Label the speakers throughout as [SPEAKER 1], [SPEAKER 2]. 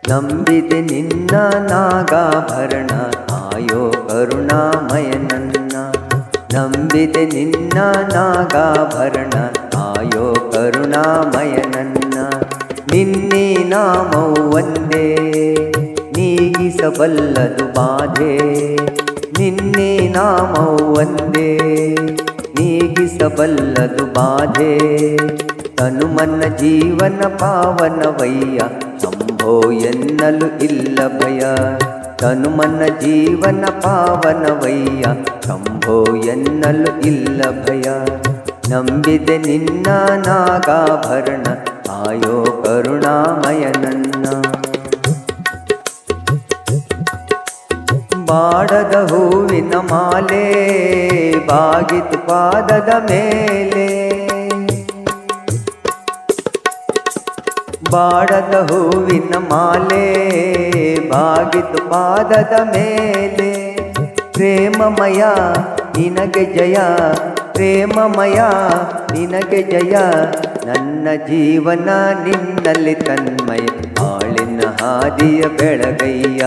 [SPEAKER 1] ನಂಬಿದೆ ನಿನ್ನ ನಾಗಾಭರಣ ಆಯೋ ಕರುಣಾಮಯ ನನ್ನ. ನಂಬಿದೆ ನಿನ್ನ ನಾಗಾಭರಣ ಆಯೋ ಕರುಣಾಮಯ ನನ್ನ. ನಿನ್ನೆ ನಾಮವು ಒಂದೇ ನೀಗಿಸಬಲ್ಲದು ಬಾಧೆ. ನಿನ್ನೆ ನಾಮವು ಒಂದೇ ನೀಗಿಸಬಲ್ಲದು ಬಾಧೆ. ತನುಮನ ಜೀವನ ಪಾವನವಯ್ಯ ಶಂಭೋ ಎನ್ನಲು ಇಲ್ಲ ಭಯ. ತನುಮನ ಜೀವನ ಪಾವನವಯ್ಯ ಶಂಭೋ ಎನ್ನಲು ಇಲ್ಲ ಭಯ. ನಂಬಿದೆ ನಿನ್ನ ನಾಗಾಭರಣ ಆಯೋ ಕರುಣಾಮಯ ನನ್ನ. ಬಾಡದ ಹೂವಿನ ಮಾಲೆ ಬಾಗಿತು ಪಾದದ ಮೇಲೆ. ಬಾಡದ ಹೂವಿನ ಮಾಲೆ ಬಾಗಿತು ಪಾದದ ಮೇಲೆ. ಪ್ರೇಮಮಯ ನಿನಗೆ ಜಯ, ಪ್ರೇಮಮಯ ನಿನಗೆ ಜಯ. ನನ್ನ ಜೀವನ ನಿನ್ನಲ್ಲಿ ತನ್ಮಯ ಬಾಳಿನ ಹಾದಿಯ ಬೆಳಗಯ್ಯ.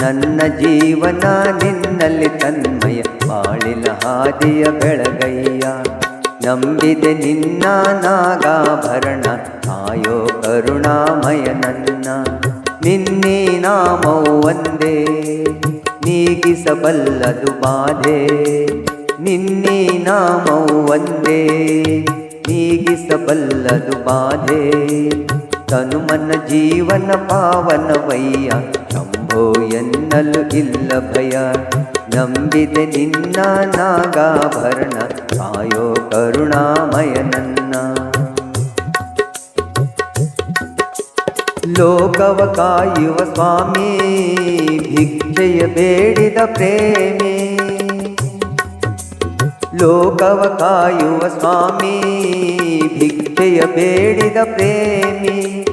[SPEAKER 1] ನನ್ನ ಜೀವನ ನಿನ್ನಲ್ಲಿ ತನ್ಮಯ ಬಾಳಿನ ಹಾದಿಯ ಬೆಳಗಯ್ಯ. ನಂಬಿದೆ ನಿನ್ನ ನಾಗಾಭರಣ ಆಯೋ ಕರುಣಾಮಯ ನನ್ನ. ನಿನ್ನೆ ನಾಮವು ಒಂದೇ ನೀಗಿಸಬಲ್ಲದು ಬಾಧೆ. ನಿನ್ನೆ ನಾಮವು ಒಂದೇ ನೀಗಿಸಬಲ್ಲದು ಬಾಧೆ. ತನುಮನ ಜೀವನ ಪಾವನವಯ್ಯ ಶಂಭೋ ಎನ್ನಲು ಇಲ್ಲ ಭಯ. ನಂಬಿದೆ ನಿನ್ನ ನಾಗಾಭರಣ ಆಯೋ ಕರುಣಾಮಯ ನನ್ನ. ಲೋಕವ ಕಾಯುವ ಸ್ವಾಮಿ ಭಿಕ್ಷೆಯ ಬೇಡಿದ ಪ್ರೇಮಿ. ಲೋಕವ ಕಾಯುವ ಸ್ವಾಮಿ ಭಿಕ್ಷೆಯ ಬೇಡಿದ ಪ್ರೇಮಿ.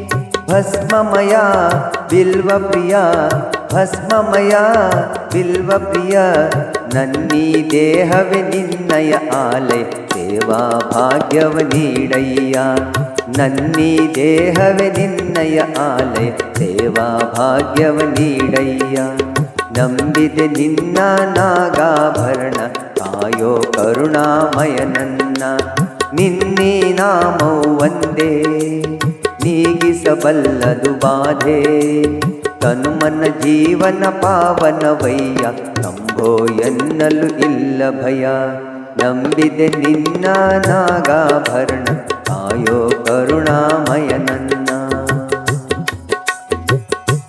[SPEAKER 1] ಭಸ್ಮಮಯ ಬಿಲ್ವ ಪ್ರಿಯ, ಭಸ್ಮಮಯ ಬಿಲ್ವ ಪ್ರಿಯ. ನನ್ನೀ ದೇಹವೇ ನಿನ್ನಯ ಆಲಯ ಸೇವಾ ಭಾಗ್ಯವ ನೀಡಯ್ಯ. ನನ್ನೀ ದೇಹವೇ ನಿನ್ನಯ ಆಲಯ ಸೇವಾ ಭಾಗ್ಯವ ನೀಡಯ್ಯ. ನಂಬಿದೆ ನಿನ್ನ ನಾಗಾಭರಣ ಆಯೋ ಕರುಣಾಮಯ ನನ್ನ. ನಿನ್ನೆ ನಾಮವು ಒಂದೇ ನೀಗಿಸಬಲ್ಲದು ಬಾಧೆ. ತನುಮನ ಜೀವನ ಪಾವನವಯ್ಯ ಶಂಭೋ ಎನ್ನಲು ಇಲ್ಲ ಭಯ. ನಂಬಿದೆ ನಿನ್ನ ನಾಗಾಭರಣ ಆಯೋ ಕರುಣಾಮಯ ನನ್ನ.